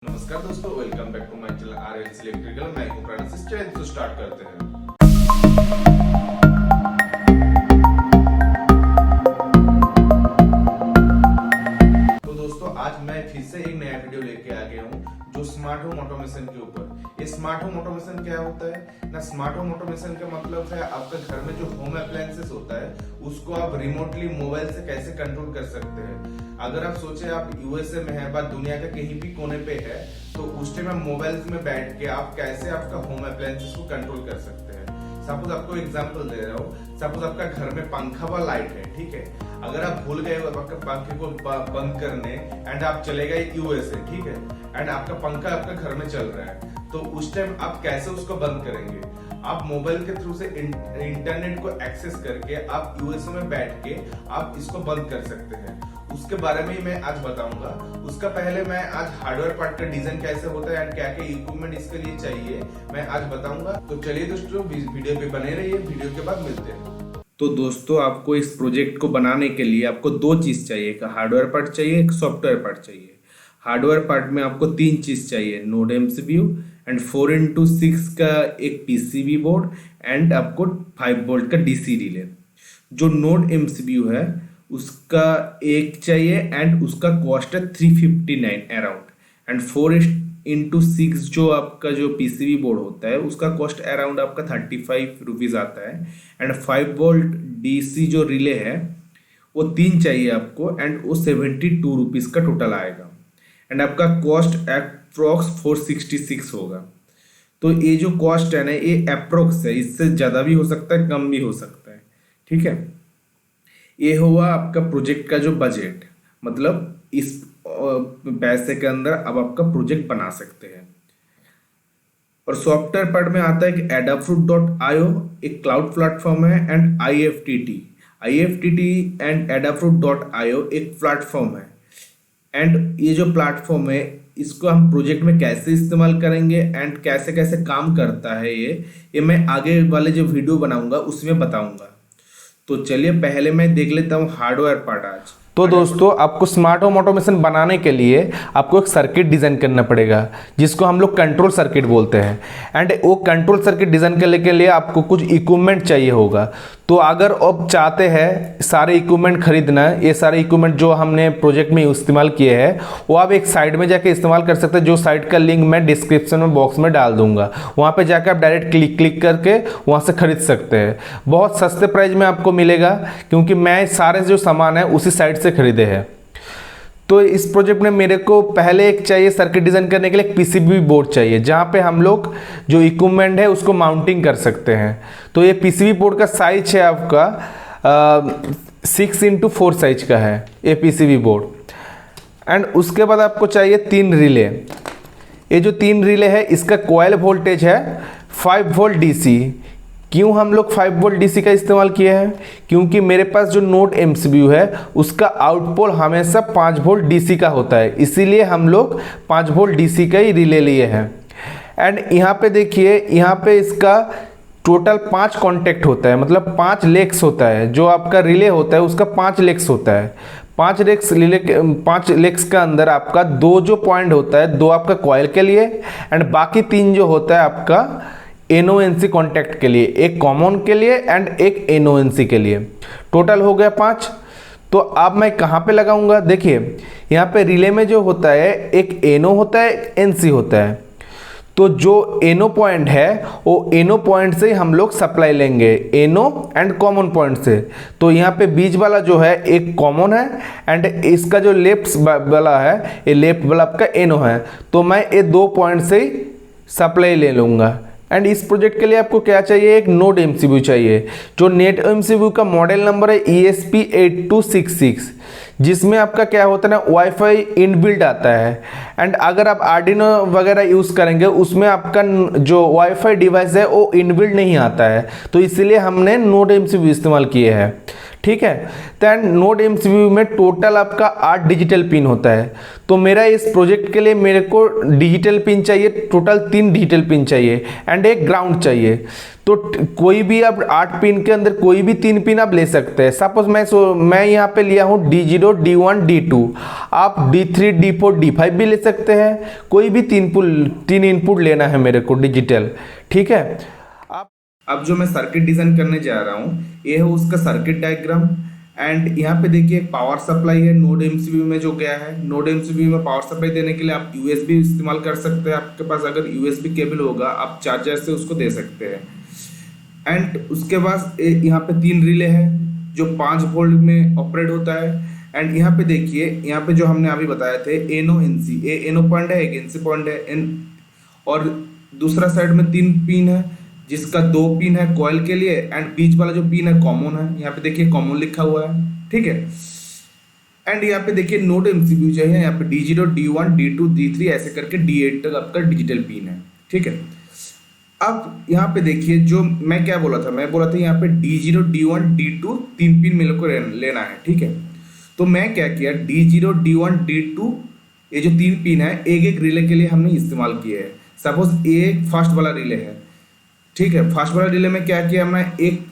नमस्कार दोस्तों, welcome back to my channel RLC electrical. मैं हूं प्रणव। इस चैनल को स्टार्ट करते हैं। तो दोस्तों, आज मैं फिर से एक नया वीडियो लेके आ गया हूं जो स्मार्ट होम ऑटोमेशन के ऊपर। ये स्मार्ट होम ऑटोमेशन क्या होता है ना? स्मार्ट होम ऑटोमेशन का मतलब है आपका घर में जो होम अप्लायंसेस होता है उसको आप रिमोटली मोबाइल से कैसे कंट्रोल कर सकते हैं। अगर आप सोचे आप यूएसए में है, बात दुनिया के कहीं भी कोने पे है, तो उस टाइम आप मोबाइल में बैठ के आप कैसे आपका होम अप्लायंसेस को कंट्रोल कर सकते हैं। सपोज आपको एग्जांपल दे रहा हूँ। सपोज आपका घर में पंखा व लाइट है, ठीक है। अगर आप भूल गए आपका पंखे को बंद करने एंड आप चले गए यूएसए, ठीक है, एंड आपका पंखा आपका घर में चल रहा है, तो उस टाइम आप कैसे उसको बंद करेंगे? आप मोबाइल के थ्रू से इंटरनेट को एक्सेस करके आप यूएसए में बैठ के आप इसको बंद कर सकते हैं। उसके बारे में ही मैं आज बताऊंगा। उसका पहले मैं आज हार्डवेयर पार्ट का डिजाइन कैसे होता है एंड क्या क्या इक्विपमेंट इसके लिए चाहिए मैं आज बताऊंगा। तो चलिए दोस्तों, वीडियो पे बने रहिए। वीडियो के बाद मिलते हैं। तो दोस्तों, आपको इस प्रोजेक्ट को बनाने के लिए आपको दो चीज चाहिए, एक हार्डवेयर पार्ट चाहिए, एक सॉफ्टवेयर पार्ट चाहिए। हार्डवेयर पार्ट में आपको तीन चीज चाहिए, नोड एमसीबीयू एंड 4x6 का एक पीसीबी बोर्ड एंड आपको 5 वोल्ट का डीसी रिले। जो नोड एमसीबीयू है उसका एक चाहिए एंड उसका कॉस्ट है 359 अराउंड। एंड 4x6 जो आपका जो पीसीबी बोर्ड होता है उसका कॉस्ट अराउंड आपका 35 रुपीज आता है। एंड 5 वोल्ट डीसी जो रिले है वो तीन चाहिए आपको एंड वो 72 रुपीज का टोटल आएगा। एंड आपका कॉस्ट अप्रोक्स 466 होगा। तो ये जो कॉस्ट है ना, ये अप्रोक्स है, इससे ज़्यादा भी हो सकता है, कम भी हो सकता है, ठीक है। ये हुआ आपका प्रोजेक्ट का जो बजट, मतलब इस पैसे के अंदर अब आपका प्रोजेक्ट बना सकते हैं। और सॉफ्टवेयर पार्ट में आता है कि adafruit.io एक क्लाउड प्लेटफॉर्म है एंड IFTT एंड adafruit.io एक प्लेटफॉर्म है। एंड ये जो प्लेटफॉर्म है इसको हम प्रोजेक्ट में कैसे इस्तेमाल करेंगे एंड कैसे कैसे काम करता है ये मैं आगे वाले जो वीडियो बनाऊंगा उसमें बताऊंगा। तो चलिए पहले मैं देख लेता हूँ हार्डवेयर पार्ट आज। तो दोस्तों, आपको स्मार्ट होम ऑटोमेशन बनाने के लिए आपको एक सर्किट डिज़ाइन करना पड़ेगा जिसको हम लोग कंट्रोल सर्किट बोलते हैं। एंड वो कंट्रोल सर्किट डिज़ाइन करने के लिए आपको कुछ इक्विपमेंट चाहिए होगा। तो अगर आप चाहते हैं सारे इक्विपमेंट खरीदना, ये सारे इक्विपमेंट जो हमने प्रोजेक्ट में इस्तेमाल किए हैं वो आप एक साइट में जाके इस्तेमाल कर सकते हैं, जो साइट का लिंक मैं डिस्क्रिप्शन में बॉक्स में डाल दूंगा। वहाँ पे जाकर आप डायरेक्ट क्लिक करके वहाँ से खरीद सकते हैं। बहुत सस्ते प्राइस में आपको मिलेगा क्योंकि मैं सारे जो सामान है उसी साइट से खरीदे हैं। तो इस प्रोजेक्ट में मेरे को पहले एक चाहिए सर्किट डिज़ाइन करने के लिए एक पीसीबी बोर्ड चाहिए, जहाँ पे हम लोग जो इक्विपमेंट है उसको माउंटिंग कर सकते हैं। तो ये पीसीबी बोर्ड का साइज है आपका 6x4 साइज का है ये पीसीबी बोर्ड। एंड उसके बाद आपको चाहिए 3 रिले। ये जो 3 रिले है इसका कॉइल वोल्टेज है 5 वोल्ट डीसी। क्यों हम लोग 5 वोल्ट डीसी का इस्तेमाल किए हैं? क्योंकि मेरे पास जो नोड एमसीबीयू है उसका आउटपुट हमेशा 5 वोल्ट डीसी का होता है, इसीलिए हम लोग 5 वोल्ट डीसी का ही रिले लिए हैं। एंड यहाँ पे देखिए, यहाँ पे इसका टोटल 5 कॉन्टेक्ट होता है, मतलब 5 लेग्स होता है। जो आपका रिले होता है उसका 5 लेग्स होता है। 5 लेग्स का अंदर आपका 2 जो पॉइंट होता है, 2 आपका कॉइल के लिए एंड बाकी 3 जो होता है आपका NONC कॉन्टैक्ट के लिए, एक कॉमन के लिए एंड एक NONC के लिए। टोटल हो गया 5। तो अब मैं कहाँ पे लगाऊंगा? देखिए यहाँ पे रिले में जो होता है एक NO होता है, एक NC होता है। तो जो NO पॉइंट है वो NO पॉइंट से हम लोग सप्लाई लेंगे, NO एंड कॉमन पॉइंट से। तो यहाँ पे बीच वाला जो है एक कॉमन है एंड इसका जो लेफ्ट वाला है, ये लेफ्ट वाला आपका NO है। तो मैं ये 2 पॉइंट से ही सप्लाई ले लूँगा। एंड इस प्रोजेक्ट के लिए आपको क्या चाहिए? एक नोड एमसीबीयू चाहिए। जो नेट एमसीबीयू का मॉडल नंबर है ESP8266, जिसमें आपका क्या होता है ना, वाईफाई इनबिल्ट आता है। एंड अगर आप आर्डिनो वगैरह यूज़ करेंगे उसमें आपका जो वाईफाई डिवाइस है वो इनबिल्ट नहीं आता है, तो इसीलिए हमने नोड एमसीबीयू इस्तेमाल किए हैं। ठीक है। तो नोड एमसीयू में टोटल आपका 8 डिजिटल पिन होता है। तो मेरा इस प्रोजेक्ट के लिए मेरे को डिजिटल पिन चाहिए, टोटल 3 डिजिटल पिन चाहिए एंड एक ग्राउंड चाहिए। तो कोई भी आप 8 पिन के अंदर कोई भी 3 पिन आप ले सकते हैं। सपोज मैं यहाँ पे लिया हूँ D0, D1, D2, आप D3, D4, D5 भी ले सकते हैं। कोई भी 3 इनपुट लेना है मेरे को डिजिटल, ठीक है। अब जो मैं सर्किट डिजाइन करने जा रहा हूँ ये है उसका सर्किट डायग्राम। एंड यहाँ पे देखिए पावर सप्लाई है नोड एमसीयू में जो गया है। नोड एमसीयू में पावर सप्लाई देने के लिए आप यूएसबी इस्तेमाल कर सकते हैं। आपके पास अगर यूएसबी केबल होगा आप चार्जर से उसको दे सकते हैं। एंड उसके बाद यहाँ पे 3 रिले है जो 5 वोल्ट में ऑपरेट होता है। एंड यहाँ पे देखिए, यहाँ पे जो हमने अभी बताए थे एनो एनसी, ए एनो पॉइंट है, एक एनसी पॉइंट है, और दूसरा साइड में 3 पिन है जिसका 2 पिन है कॉइल के लिए एंड बीच वाला जो पिन है कॉमन है। यहाँ पे देखिए कॉमन लिखा हुआ है, ठीक है। एंड यहाँ पे देखिए नोड एमसीयू जो है यहाँ पे D0, D1, D2, D3 ऐसे करके D8 तक आपका डिजिटल पिन है, ठीक है। अब यहाँ पे देखिए जो मैं क्या बोला था, मैं बोला था यहाँ पे D0, D1, D2 3 पिन मेरे को लेना है, ठीक है। तो मैं क्या किया, D0, D1, D2 ये जो 3 पिन है एक एक रिले के लिए हमने इस्तेमाल किए हैं। सपोज एक फर्स्ट वाला रिले है, ठीक है। फर्स्ट वाला रिले में क्या किया हमने, एक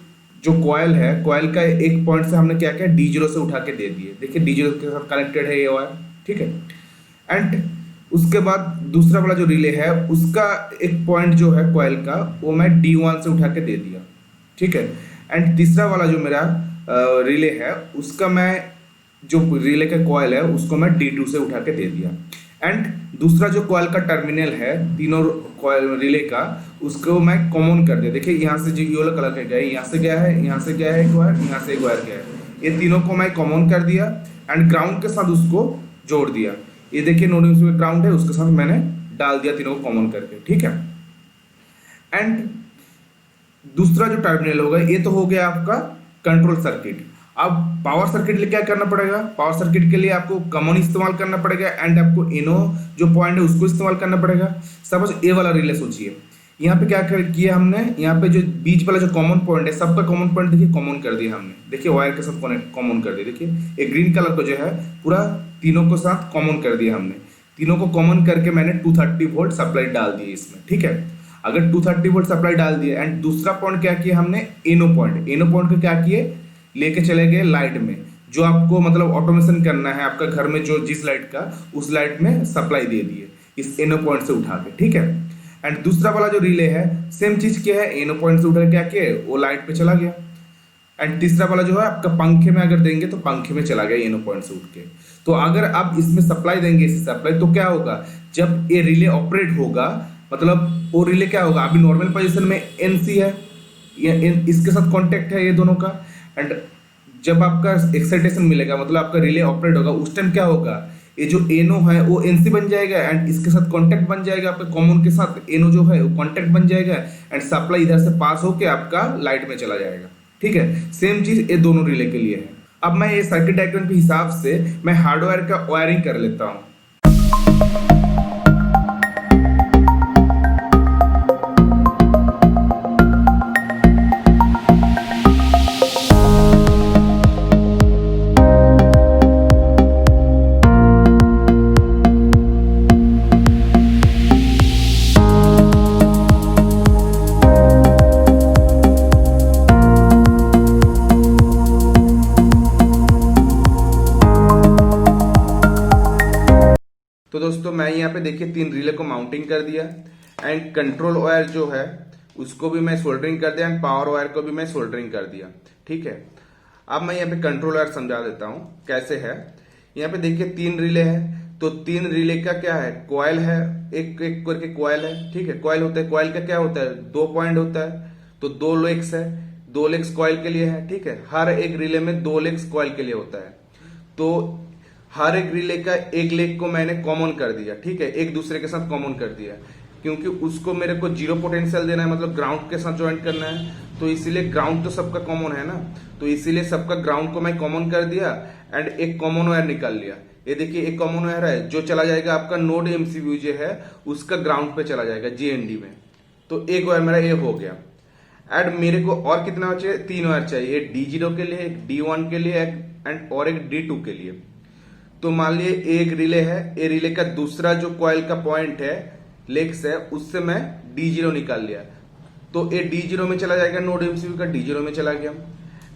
जो कॉइल है कॉइल का एक पॉइंट से हमने क्या किया D0 से उठा के दे दिए। देखिए D0 के साथ कनेक्टेड है ये वायर, ठीक है। एंड उसके बाद दूसरा वाला जो रिले है उसका एक पॉइंट जो है कॉइल का वो मैं D1 से उठा के दे दिया, ठीक है। एंड तीसरा वाला जो मेरा रिले है उसका मैं जो रिले का कॉइल है उसको मैं D2 से उठा के दे दिया। एंड दूसरा जो कॉइल का टर्मिनल है तीनों कॉइल रिले का उसको मैं कॉमन कर दिया। देखिए यहाँ से जो येलो कलर का गया है, यहाँ से गया है, यहाँ से गया है एक वायर, यहाँ से एक वायर गया है, ये तीनों को मैं कॉमन कर दिया एंड ग्राउंड के साथ उसको जोड़ दिया। ये देखिए नोड में ग्राउंड है उसके साथ मैंने डाल दिया तीनों को कॉमन करके, ठीक है। एंड दूसरा जो टर्मिनल होगा ये तो हो गया आपका कंट्रोल सर्किट। अब पावर सर्किट के लिए क्या करना पड़ेगा, पावर सर्किट के लिए आपको कॉमन इस्तेमाल करना पड़ेगा एंड आपको इनो जो पॉइंट है उसको इस्तेमाल करना पड़ेगा। सपोज ए वाला रिले सोचिए, यहाँ पे क्या किया हमने, यहाँ पे जो बीच वाला जो कॉमन पॉइंट है सबका कॉमन पॉइंट देखिए कॉमन कर दिया हमने। देखिए वायर के साथ कॉमन कर दिया। देखिए एक ग्रीन कलर को जो है पूरा तीनों को साथ कॉमन कर दिया हमने। तीनों को कॉमन करके मैंने 230 वोल्ट सप्लाई डाल दी इसमें, ठीक है। अगर 230 वोल्ट सप्लाई डाल दिया एंड दूसरा पॉइंट क्या किया हमने, एनो पॉइंट। एनो पॉइंट को क्या किए, लेके चले गए लाइट में, जो आपको मतलब ऑटोमेशन करना है आपका घर में जो जिस लाइट का उस लाइट में सप्लाई दे दिए इस एनो पॉइंट से उठा के, ठीक है। एंड दूसरा वाला जो रिले है सेम चीज क्या है, एनो पॉइंट से उठा के क्या किया वो लाइट पे चला गया। एंड तीसरा वाला जो है आपका पंखे में अगर देंगे तो पंखे में चला गया एनो पॉइंट से उठ के। तो अगर आप इसमें सप्लाई देंगे इसी सप्लाई तो क्या होगा, जब ये रिले ऑपरेट होगा मतलब वो रिले क्या होगा, अभी नॉर्मल पोजीशन में एनसी है, इसके साथ कॉन्टेक्ट है ये दोनों का। एंड जब आपका एक्साइटेशन मिलेगा मतलब आपका रिले ऑपरेट होगा उस टाइम क्या होगा, ये जो एनो है वो एनसी बन जाएगा एंड इसके साथ कांटेक्ट बन जाएगा आपके कॉमन के साथ, एनो जो है वो कांटेक्ट बन जाएगा एंड सप्लाई इधर से पास होके आपका लाइट में चला जाएगा, ठीक है। सेम चीज ये दोनों रिले के लिए है। अब मैं ये सर्किट डायग्राम के हिसाब से मैं हार्डवेयर का वायरिंग कर लेता हूँ। तो दोस्तों मैं यहाँ पे देखिए 3 रिले को माउंटिंग कर दिया एंड कंट्रोल वायर जो है उसको भी मैं सोल्डरिंग कर दिया एंड पावर वायर को भी मैं सोल्डरिंग कर दिया, ठीक है। अब मैं यहाँ पे कंट्रोल वायर समझा देता हूँ कैसे है। यहाँ पे देखिए 3 रिले है तो 3 रिले का क्या है, कॉइल है, एक एक करके कॉइल है, ठीक है। कॉइल होता है, कॉइल का क्या होता है 2 पॉइंट होता है तो 2 लेग्स है, 2 लेग्स कॉइल के लिए है, ठीक है। हर एक रिले में 2 लेग्स कॉइल के लिए होता है। तो हर एक रिले का एक लेग को मैंने कॉमन कर दिया, ठीक है, एक दूसरे के साथ कॉमन कर दिया क्योंकि उसको मेरे को 0 पोटेंशियल देना है मतलब ग्राउंड के साथ ज्वाइंट करना है। तो इसीलिए ग्राउंड तो सबका कॉमन है ना, तो इसीलिए सबका ग्राउंड को मैं कॉमन कर दिया एंड एक कॉमन वायर निकाल लिया। ये देखिए एक कॉमन वायर है जो चला जाएगा आपका नोड एमसीयू जो है उसका ग्राउंड पे चला जाएगा जीएनडी में। तो एक वायर मेरा ये हो गया एंड मेरे को और कितना वायर चाहिए, 3 वायर चाहिए, एक D0 के लिए, एक D1 के लिए एंड और एक D2 के लिए। तो मान लिए एक रिले है, ये रिले का दूसरा जो कॉइल का पॉइंट है, लेग्स है, उससे मैं D0 निकाल लिया, तो ये D0 में चला जाएगा, नोड एमसीबी का D0 में चला गया।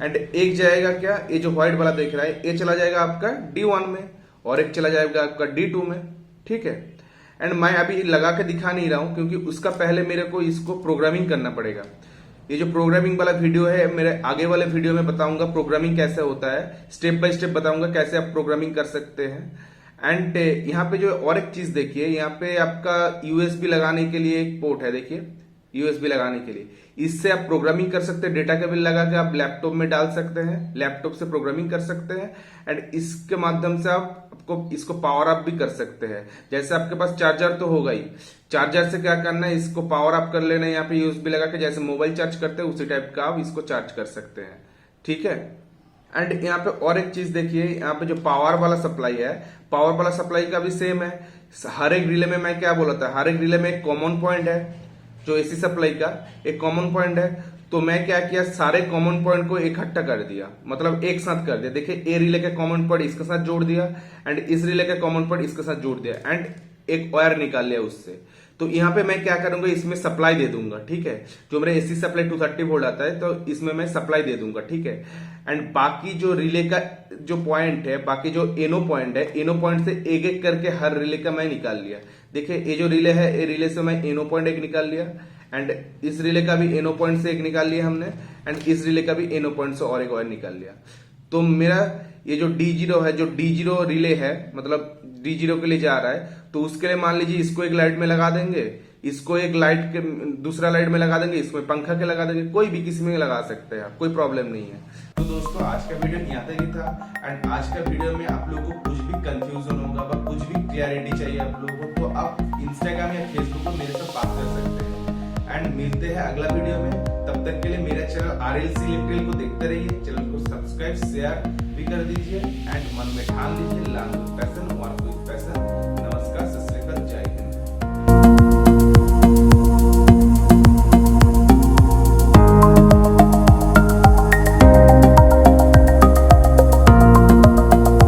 एंड एक जाएगा क्या, ये जो व्हाइट वाला देख रहा है, ये चला जाएगा आपका D1 में, और एक चला जाएगा आपका D2 में, ठीक है। एंड मैं अभी लगा के दिखा नहीं रहा हूं, क्योंकि उसका पहले मेरे को इसको प्रोग्रामिंग करना पड़ेगा। ये जो प्रोग्रामिंग वाला वीडियो है, मेरे आगे वाले वीडियो में बताऊंगा प्रोग्रामिंग कैसे होता है, स्टेप बाय स्टेप बताऊंगा कैसे आप प्रोग्रामिंग कर सकते हैं। एंड यहाँ पे जो और एक चीज देखिए, यहाँ पे आपका यूएसबी लगाने के लिए एक पोर्ट है, देखिए यूएसबी लगाने के लिए, इससे आप प्रोग्रामिंग कर सकते हैं। डेटा केबल लगा के आप लैपटॉप में डाल सकते हैं, लैपटॉप से प्रोग्रामिंग कर सकते हैं। एंड इसके माध्यम से आपको इसको पावर अप भी कर सकते हैं। जैसे आपके पास चार्जर तो होगा ही, चार्जर से क्या करना है, इसको पावर अप कर लेना है, यहाँ पे यूएसबी लगा के, जैसे मोबाइल चार्ज करते हैं उसी टाइप का आप इसको चार्ज कर सकते हैं, ठीक है। एंड यहाँ पे और एक चीज देखिए, यहाँ पे जो पावर वाला सप्लाई है, पावर वाला सप्लाई का भी सेम है। हर एक रिले में मैं क्या बोला था, हर एक रिले में एक कॉमन पॉइंट है, जो एसी सप्लाई का एक कॉमन पॉइंट है। तो मैं क्या किया, सारे कॉमन पॉइंट को इकट्ठा कर दिया, मतलब एक साथ कर दिया। देखिए ए रिले का कॉमन पॉइंट इसके साथ जोड़ दिया, एंड इस रिले का कॉमन पॉइंट इसके साथ जोड़ दिया, एंड एक वायर निकाल लिया उससे। तो यहाँ पे मैं क्या करूंगा, इसमें सप्लाई दे दूंगा, ठीक है। जो मेरा एसी सप्लाई 230 वोल्ट आता है, तो इसमें मैं सप्लाई दे दूंगा, ठीक है। एंड बाकी जो रिले का जो पॉइंट है, बाकी जो एनो पॉइंट है, एनो पॉइंट से एक एक करके हर रिले का मैं निकाल लिया। देखिए ये जो रिले है, ये रिले से मैं एनो पॉइंट एक निकाल लिया, एंड इस रिले का भी एनो पॉइंट से एक निकाल लिया हमने, एंड इस रिले का भी एनो पॉइंट से और एक वायर निकाल लिया। तो मेरा ये जो D0 है, जो D0 रिले है, मतलब D0 के लिए जा रहा है, तो उसके लिए मान लीजिए इसको एक लाइट में लगा देंगे, इसको एक लाइट के दूसरा लाइट में लगा देंगे, इसमें पंखा के लगा देंगे, कोई भी किसी में लगा सकते हैं आप, कोई प्रॉब्लम नहीं है। तो दोस्तों आज का वीडियो यहाँ तक ही था। एंड आज का वीडियो में आप लोगों को कुछ भी कंफ्यूजन होगा, कुछ भी क्लियरिटी चाहिए आप लोगों को, तो आप इंस्टाग्राम या फेसबुक पर मेरे साथ बात कर सकते हैं। एंड मिलते हैं अगला वीडियो में, तब तक के लिए मेरा चैनल RLC इलेक्ट्रिकल को देखते रहिए, चैनल को सब्सक्राइब शेयर भी कर दीजिए, एंड मन में ठान लीजिए, लर्न विद पैशन।